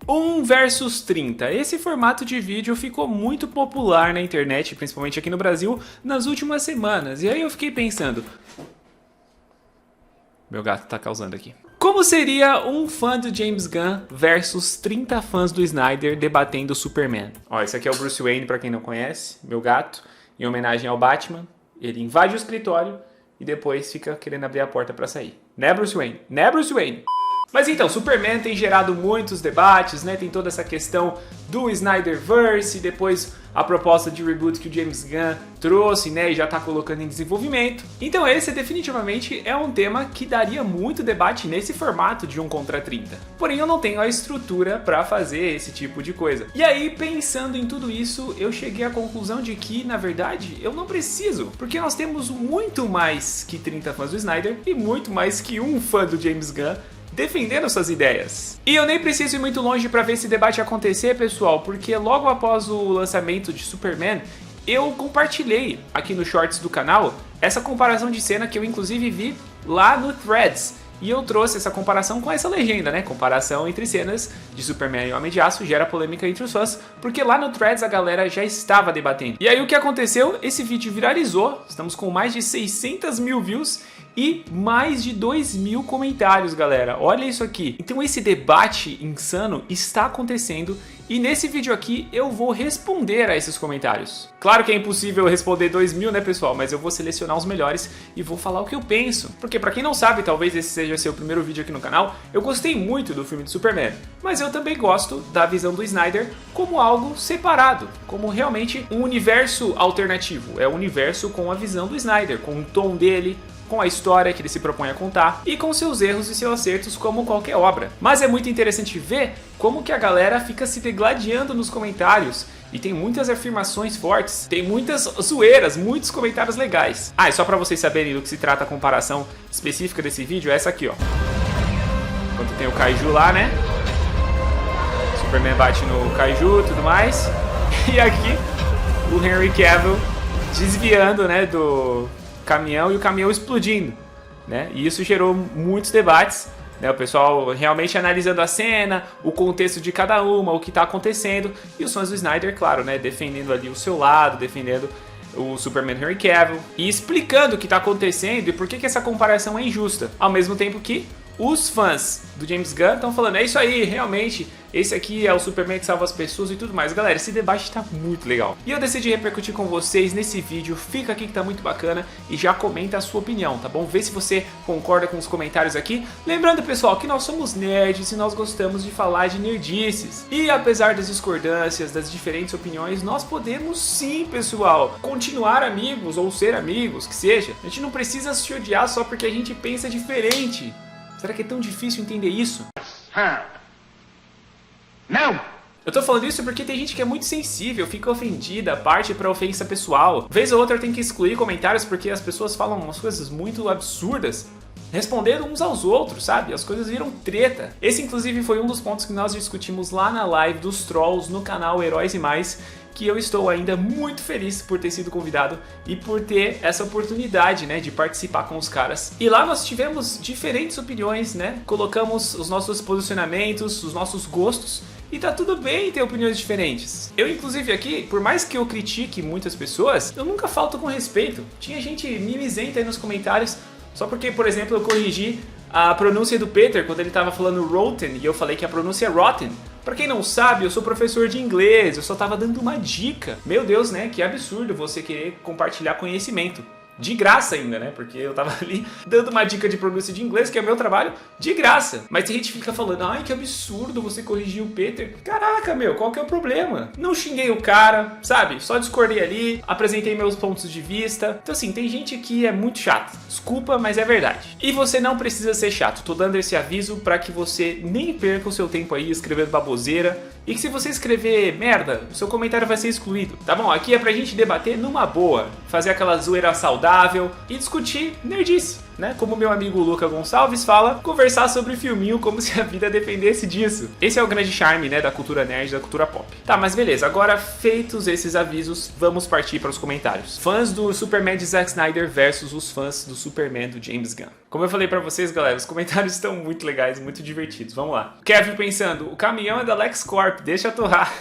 1 versus 30. Esse formato de vídeo ficou muito popular na internet, principalmente aqui no Brasil, nas últimas semanas. E aí eu fiquei pensando... Meu gato tá causando aqui. Como seria um fã do James Gunn versus 30 fãs do Snyder debatendo o Superman? Ó, esse aqui é o Bruce Wayne, pra quem não conhece, meu gato, em homenagem ao Batman. Ele invade o escritório e depois fica querendo abrir a porta pra sair. Né, Bruce Wayne? Né, Bruce Wayne? Mas então, Superman tem gerado muitos debates, né? Tem toda essa questão do Snyderverse, depois a proposta de reboot que o James Gunn trouxe, né? E já tá colocando em desenvolvimento. Então esse definitivamente é um tema que daria muito debate nesse formato de 1 contra 30. Porém eu não tenho a estrutura para fazer esse tipo de coisa. E aí, pensando em tudo isso, eu cheguei à conclusão de que, na verdade, eu não preciso. Porque nós temos muito mais que 30 fãs do Snyder e muito mais que um fã do James Gunn defendendo suas ideias. E eu nem preciso ir muito longe para ver esse debate acontecer, pessoal, porque logo após o lançamento de Superman, eu compartilhei aqui nos shorts do canal essa comparação de cena que eu inclusive vi lá no Threads. E eu trouxe essa comparação com essa legenda, né? Comparação entre cenas de Superman e Homem de Aço gera polêmica entre os fãs, porque lá no Threads a galera já estava debatendo. E aí o que aconteceu? Esse vídeo viralizou, estamos com mais de 600 mil views e mais de 2.000 comentários, galera. Olha isso aqui. Então esse debate insano está acontecendo e nesse vídeo aqui eu vou responder a esses comentários. Claro que é impossível responder 2.000, né, pessoal? Mas eu vou selecionar os melhores e vou falar o que eu penso. Porque pra quem não sabe, talvez esse seja seu primeiro vídeo aqui no canal, eu gostei muito do filme de Superman. Mas eu também gosto da visão do Snyder como algo separado, como realmente um universo alternativo. É um universo com a visão do Snyder, com o tom dele, com a história que ele se propõe a contar e com seus erros e seus acertos como qualquer obra. Mas é muito interessante ver como que a galera fica se degladiando nos comentários e tem muitas afirmações fortes, tem muitas zoeiras, muitos comentários legais. Ah, e só pra vocês saberem do que se trata a comparação específica desse vídeo, é essa aqui, ó. Enquanto tem o Kaiju lá, né? Superman bate no Kaiju e tudo mais. E aqui o Henry Cavill desviando, né, do caminhão e o caminhão explodindo, né? E isso gerou muitos debates, né? O pessoal realmente analisando a cena, o contexto de cada uma, o que está acontecendo, e os fãs do Snyder, claro, né? Defendendo ali o seu lado, defendendo o Superman Henry Cavill e explicando o que está acontecendo e por que essa comparação é injusta, ao mesmo tempo que os fãs do James Gunn estão falando, é isso aí, realmente, esse aqui é o Superman que salva as pessoas e tudo mais. Galera, esse debate tá muito legal. E eu decidi repercutir com vocês nesse vídeo, fica aqui que tá muito bacana e já comenta a sua opinião, tá bom? Vê se você concorda com os comentários aqui. Lembrando, pessoal, que nós somos nerds e nós gostamos de falar de nerdices. E apesar das discordâncias, das diferentes opiniões, nós podemos sim, pessoal, continuar amigos ou ser amigos, que seja. A gente não precisa se odiar só porque a gente pensa diferente. Será que é tão difícil entender isso? Não! Eu tô falando isso porque tem gente que é muito sensível, fica ofendida, parte pra ofensa pessoal. Vez ou outra tem que excluir comentários porque as pessoas falam umas coisas muito absurdas, respondendo uns aos outros, sabe? As coisas viram treta. Esse, inclusive, foi um dos pontos que nós discutimos lá na live dos Trolls no canal Heróis e Mais, que eu estou ainda muito feliz por ter sido convidado e por ter essa oportunidade, né, de participar com os caras. E lá nós tivemos diferentes opiniões, né? Colocamos os nossos posicionamentos, os nossos gostos, e tá tudo bem ter opiniões diferentes. Eu, inclusive, aqui, por mais que eu critique muitas pessoas, eu nunca falto com respeito. Tinha gente mimizenta aí nos comentários, só porque, por exemplo, eu corrigi a pronúncia do Peter quando ele tava falando rotten e eu falei que a pronúncia é rotten. Pra quem não sabe, eu sou professor de inglês, eu só tava dando uma dica. Meu Deus, né? Que absurdo você querer compartilhar conhecimento. De graça ainda, né? Porque eu tava ali dando uma dica de pronúncia de inglês, que é o meu trabalho, de graça. Mas tem gente que fica falando, ai, que absurdo você corrigir o Peter. Caraca, meu, qual que é o problema? Não xinguei o cara, sabe? Só discordei ali, apresentei meus pontos de vista. Então assim, tem gente que é muito chato. Desculpa, mas é verdade. E você não precisa ser chato. Tô dando esse aviso pra que você nem perca o seu tempo aí escrevendo baboseira. E que se você escrever merda, o seu comentário vai ser excluído, tá bom? Aqui é pra gente debater numa boa, fazer aquela zoeira saudável e discutir nerdice. né? Como meu amigo Luca Gonçalves fala, conversar sobre filminho como se a vida dependesse disso. Esse é o grande charme, né, da cultura nerd, da cultura pop. Tá, mas beleza, agora feitos esses avisos, vamos partir para os comentários. Fãs do Superman de Zack Snyder versus os fãs do Superman do James Gunn. Como eu falei pra vocês, galera, os comentários estão muito legais, muito divertidos. Vamos lá. Kevin pensando, o caminhão é da LexCorp, deixa torrar.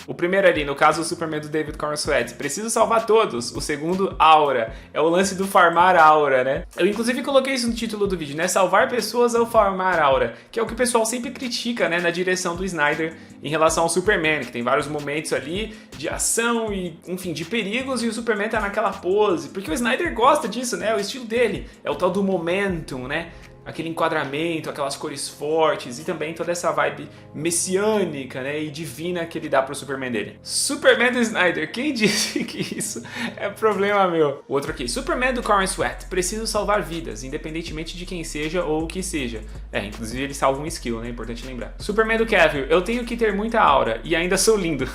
O primeiro ali, no caso, o Superman do David Corenswet, preciso salvar todos. O segundo, Aura. É o lance do farmar Aura, né? Eu inclusive coloquei isso no título do vídeo, né? Salvar pessoas ou farmar Aura, que é o que o pessoal sempre critica, né, na direção do Snyder em relação ao Superman, que tem vários momentos ali de ação e, enfim, de perigos, e o Superman tá naquela pose, porque o Snyder gosta disso, né? É o estilo dele, é o tal do momentum, né? Aquele enquadramento, aquelas cores fortes e também toda essa vibe messiânica, né, e divina que ele dá pro Superman dele. Superman do Snyder, quem disse que isso é problema meu? O outro aqui, Superman do Corenswet, preciso salvar vidas, independentemente de quem seja ou o que seja. Inclusive ele salva um skill, né, importante lembrar. Superman do Cavill, eu tenho que ter muita aura e ainda sou lindo.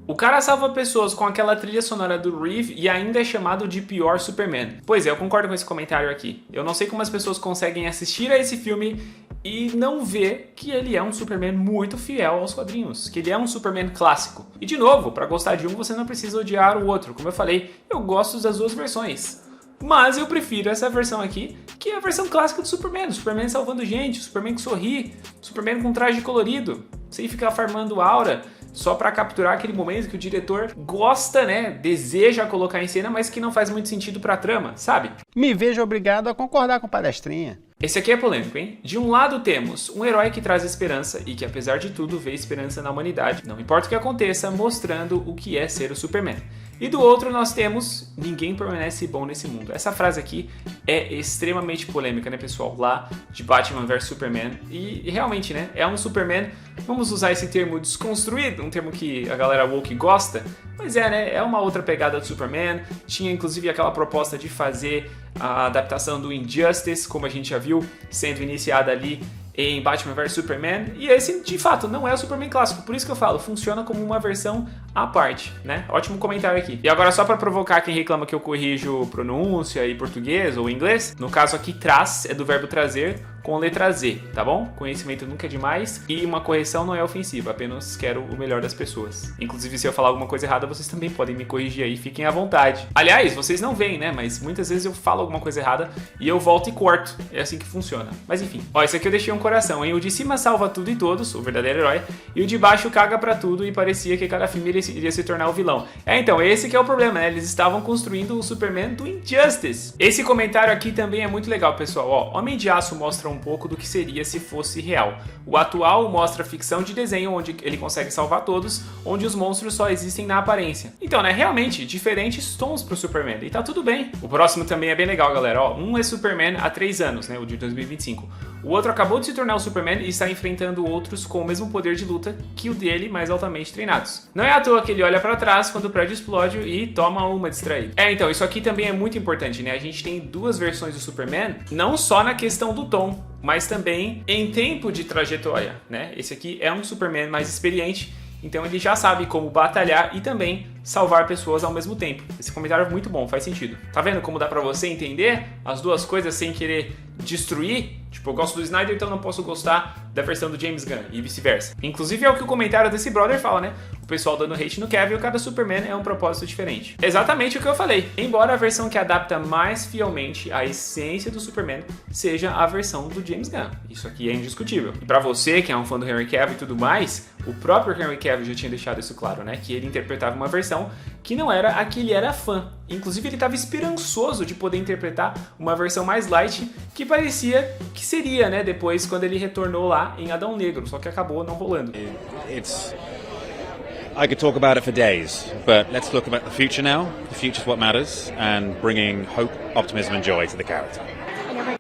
O cara salva pessoas com aquela trilha sonora do Reeve e ainda é chamado de pior Superman. Pois é, eu concordo com esse comentário aqui. Eu não sei como as pessoas conseguem assistir a esse filme e não ver que ele é um Superman muito fiel aos quadrinhos, que ele é um Superman clássico. E de novo, para gostar de um você não precisa odiar o outro. Como eu falei, eu gosto das duas versões. Mas eu prefiro essa versão aqui, que é a versão clássica do Superman. O Superman salvando gente, o Superman que sorri, o Superman com traje colorido, sem ficar farmando aura, só pra capturar aquele momento que o diretor gosta, né, deseja colocar em cena, mas que não faz muito sentido pra trama, sabe? Me vejo obrigado a concordar com palestrinha. Esse aqui é polêmico, hein? De um lado temos um herói que traz esperança e que apesar de tudo vê esperança na humanidade, não importa o que aconteça, mostrando o que é ser o Superman. E do outro nós temos, ninguém permanece bom nesse mundo. Essa frase aqui é extremamente polêmica, né, pessoal? Lá de Batman vs Superman. E realmente, né, é um Superman, vamos usar esse termo desconstruído, um termo que a galera woke gosta, mas né, é uma outra pegada do Superman. Tinha inclusive aquela proposta de fazer a adaptação do Injustice, como a gente já viu, sendo iniciada ali em Batman vs Superman, e esse de fato não é o Superman clássico, por isso que eu falo, funciona como uma versão à parte, né? Ótimo comentário aqui. E agora só para provocar quem reclama que eu corrijo pronúncia e português ou inglês, no caso aqui traz é do verbo trazer com letra Z, tá bom? Conhecimento nunca é demais e uma correção não é ofensiva, apenas quero o melhor das pessoas. Inclusive se eu falar alguma coisa errada, vocês também podem me corrigir aí, fiquem à vontade. Aliás, vocês não veem, né? Mas muitas vezes eu falo alguma coisa errada e eu volto e corto, é assim que funciona. Mas enfim, ó, esse aqui eu deixei um coração, hein? O de cima salva tudo e todos, o verdadeiro herói, e o de baixo caga pra tudo e parecia que cada filme iria se tornar o vilão. Então, esse que é o problema, né? Eles estavam construindo o Superman do Injustice. Esse comentário aqui também é muito legal, pessoal. Ó, Homem de Aço mostra um pouco do que seria se fosse real. O atual mostra ficção de desenho, onde ele consegue salvar todos, onde os monstros só existem na aparência. Então, né, realmente, diferentes tons pro Superman, e tá tudo bem. O próximo também é bem legal, galera. Ó, um é Superman há 3 anos, né, o de 2025. O outro acabou de se tornar o Superman e está enfrentando outros com o mesmo poder de luta que o dele, mais altamente treinados. Não é à toa que ele olha pra trás quando o prédio explode e toma uma distraída. Então, isso aqui também é muito importante, né? A gente tem duas versões do Superman, não só na questão do tom, mas também em tempo de trajetória, né? Esse aqui é um Superman mais experiente, então ele já sabe como batalhar e também salvar pessoas ao mesmo tempo. Esse comentário é muito bom, faz sentido. Tá vendo como dá pra você entender as duas coisas sem querer destruir? Tipo, eu gosto do Snyder, então não posso gostar da versão do James Gunn, e vice-versa. Inclusive é o que o comentário desse brother fala, né? O pessoal dando hate no Cavill, cada Superman é um propósito diferente. Exatamente o que eu falei. Embora a versão que adapta mais fielmente a essência do Superman seja a versão do James Gunn. Isso aqui é indiscutível. E pra você, que é um fã do Henry Cavill e tudo mais, o próprio Henry Cavill já tinha deixado isso claro, né? Que ele interpretava uma versão que não era a que ele era fã. Inclusive ele estava esperançoso de poder interpretar uma versão mais light que parecia que seria, né, depois quando ele retornou lá em Adão Negro, só que acabou não rolando. I could talk about it for days, but let's look at the future now. The future is what matters, and bringing hope, optimism and joy to the character.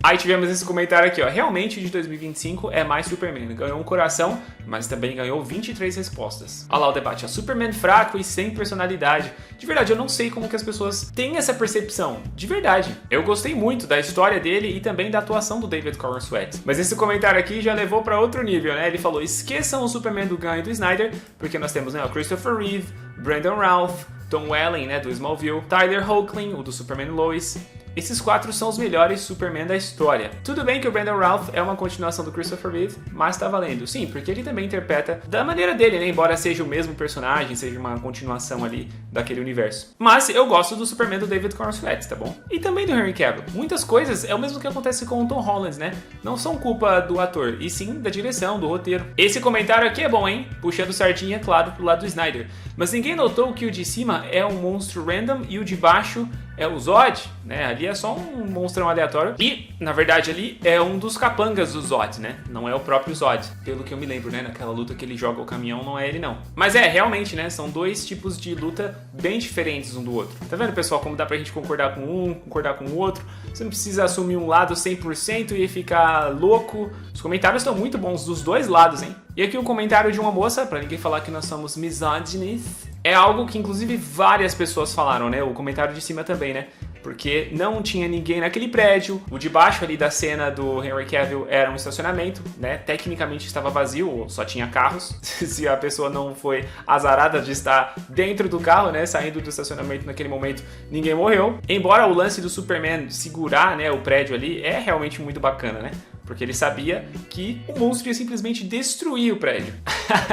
Aí tivemos esse comentário aqui, ó. Realmente de 2025 é mais Superman. Ganhou um coração, mas também ganhou 23 respostas. Olha lá o debate, ó. Superman fraco e sem personalidade. De verdade, eu não sei como que as pessoas têm essa percepção. De verdade. Eu gostei muito da história dele e também da atuação do David Corenswet. Mas esse comentário aqui já levou pra outro nível, né? Ele falou, esqueçam o Superman do Gunn e do Snyder, porque nós temos, né, o Christopher Reeve, Brandon Routh, Tom Welling, né, do Smallville, Tyler Hoechlin, o do Superman Lois. Esses 4 são os melhores Superman da história. Tudo bem que o Brandon Routh é uma continuação do Christopher Reeve, mas tá valendo. Sim, porque ele também interpreta da maneira dele, né? Embora seja o mesmo personagem, seja uma continuação ali daquele universo. Mas eu gosto do Superman do David Cornswet, tá bom? E também do Henry Cavill. Muitas coisas é o mesmo que acontece com o Tom Holland, né? Não são culpa do ator, e sim da direção, do roteiro. Esse comentário aqui é bom, hein? Puxando sardinha, claro, pro lado do Snyder. Mas ninguém notou que o de cima é um monstro random e o de baixo é o Zod, né? Ali é só um monstrão aleatório. E, na verdade, ali é um dos capangas do Zod, né? Não é o próprio Zod. Pelo que eu me lembro, né? Naquela luta que ele joga o caminhão, não é ele, não. Mas realmente, né? São 2 tipos de luta bem diferentes um do outro. Tá vendo, pessoal? Como dá pra gente concordar com um, concordar com o outro. Você não precisa assumir um lado 100% e ficar louco. Os comentários estão muito bons dos 2 lados, hein? E aqui um comentário de uma moça, pra ninguém falar que nós somos misóginos. É algo que, inclusive, várias pessoas falaram, né? O comentário de cima também, né? Porque não tinha ninguém naquele prédio. O de baixo ali da cena do Henry Cavill era um estacionamento, né? Tecnicamente estava vazio, ou só tinha carros. Se a pessoa não foi azarada de estar dentro do carro, né? Saindo do estacionamento naquele momento, ninguém morreu. Embora o lance do Superman segurar, né, o prédio ali é realmente muito bacana, né? Porque ele sabia que o monstro ia simplesmente destruir o prédio.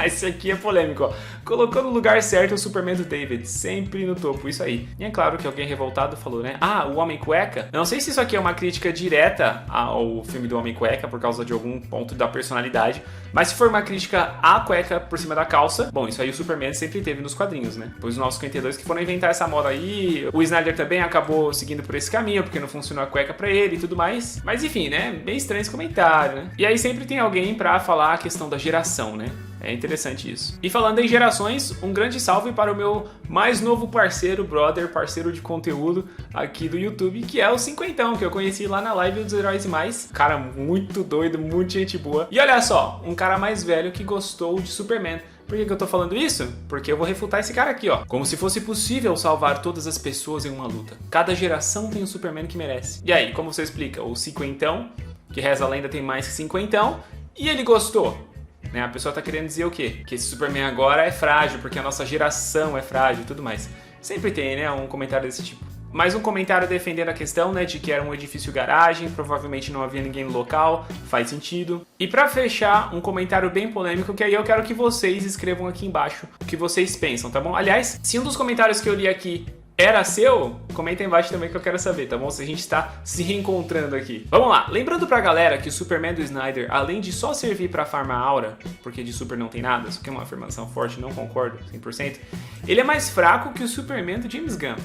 Esse aqui é polêmico, ó. Colocou no lugar certo o Superman do David, sempre no topo, isso aí. E é claro que alguém revoltado falou, né? Ah, o Homem Cueca? Eu não sei se isso aqui é uma crítica direta ao filme do Homem Cueca, por causa de algum ponto da personalidade, mas se for uma crítica à cueca por cima da calça, bom, isso aí o Superman sempre teve nos quadrinhos, né? Pois os 952 que foram inventar essa moda aí, o Snyder também acabou seguindo por esse caminho, porque não funcionou a cueca pra ele e tudo mais. Mas enfim, né? Bem estranho esse comentário, né? E aí sempre tem alguém pra falar a questão da geração, né? É interessante isso. E falando em gerações, um grande salve para o meu mais novo parceiro, parceiro de conteúdo aqui do YouTube, que é o Cinquentão, que eu conheci lá na live dos Heróis e Mais. Cara muito doido, muito gente boa. E olha só, um cara mais velho que gostou de Superman. Por que eu tô falando isso? Porque eu vou refutar esse cara aqui, ó. Como se fosse possível salvar todas as pessoas em uma luta. Cada geração tem o Superman que merece. E aí, como você explica? O Cinquentão, que reza a lenda tem mais que cinquentão, e ele gostou. Né? A pessoa tá querendo dizer o quê? Que esse Superman agora é frágil, porque a nossa geração é frágil e tudo mais. Sempre tem, né, um comentário desse tipo. Mais um comentário defendendo a questão, né, de que era um edifício garagem, provavelmente não havia ninguém no local, faz sentido. E pra fechar, um comentário bem polêmico, que aí eu quero que vocês escrevam aqui embaixo o que vocês pensam, tá bom? Aliás, se um dos comentários que eu li aqui era seu, comenta aí embaixo também que eu quero saber, tá bom? Se a gente tá se reencontrando aqui. Vamos lá, lembrando pra galera que o Superman do Snyder, além de só servir pra farmar aura, porque de super não tem nada, isso aqui é uma afirmação forte, não concordo 100%, ele é mais fraco que o Superman do James Gunn.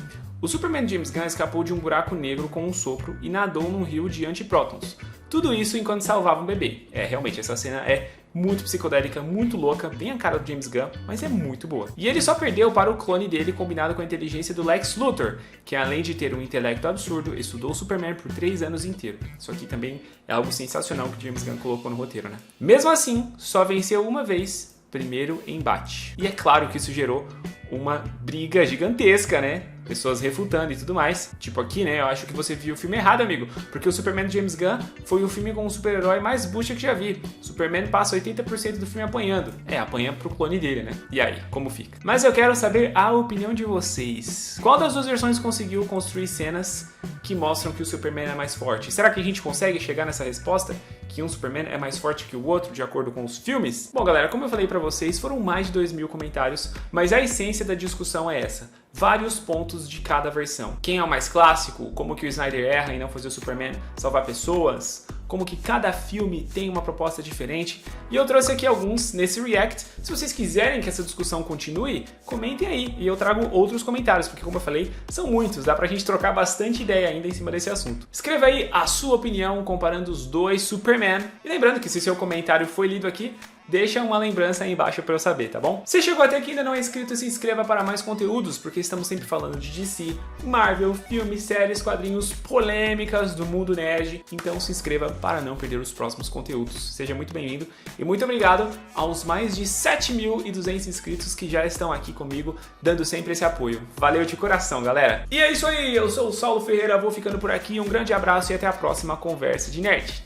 O Superman de James Gunn escapou de um buraco negro com um sopro e nadou num rio de antiprótons. Tudo isso enquanto salvava um bebê. Realmente, essa cena é muito psicodélica, muito louca, bem a cara do James Gunn, mas é muito boa. E ele só perdeu para o clone dele combinado com a inteligência do Lex Luthor, que além de ter um intelecto absurdo, estudou o Superman por 3 anos inteiros. Isso aqui também é algo sensacional que o James Gunn colocou no roteiro, né? Mesmo assim, só venceu uma vez, primeiro embate. E é claro que isso gerou uma briga gigantesca, né? Pessoas refutando e tudo mais. Tipo aqui, né? Eu acho que você viu o filme errado, amigo. Porque o Superman de James Gunn foi o filme com o super-herói mais bucha que já vi. Superman passa 80% do filme apanhando. Apanha pro clone dele, né? E aí, como fica? Mas eu quero saber a opinião de vocês. Qual das duas versões conseguiu construir cenas que mostram que o Superman é mais forte? Será que a gente consegue chegar nessa resposta? Que um Superman é mais forte que o outro, de acordo com os filmes? Bom, galera, como eu falei pra vocês, foram mais de 2.000 comentários, mas a essência da discussão é essa. Vários pontos de cada versão. Quem é o mais clássico? Como que o Snyder erra em não fazer o Superman salvar pessoas? Como que cada filme tem uma proposta diferente? E eu trouxe aqui alguns nesse React. Se vocês quiserem que essa discussão continue, comentem aí e eu trago outros comentários, porque como eu falei, são muitos, dá pra gente trocar bastante ideia ainda em cima desse assunto. Escreva aí a sua opinião comparando os dois Superman. E lembrando que se seu comentário foi lido aqui, deixa uma lembrança aí embaixo pra eu saber, tá bom? Se chegou até aqui e ainda não é inscrito, se inscreva para mais conteúdos, porque estamos sempre falando de DC, Marvel, filmes, séries, quadrinhos, polêmicas do mundo nerd. Então se inscreva para não perder os próximos conteúdos. Seja muito bem-vindo e muito obrigado aos mais de 7.200 inscritos que já estão aqui comigo, dando sempre esse apoio. Valeu de coração, galera! E é isso aí, eu sou o Saulo Ferreira, vou ficando por aqui, um grande abraço e até a próxima Conversa de Nerd.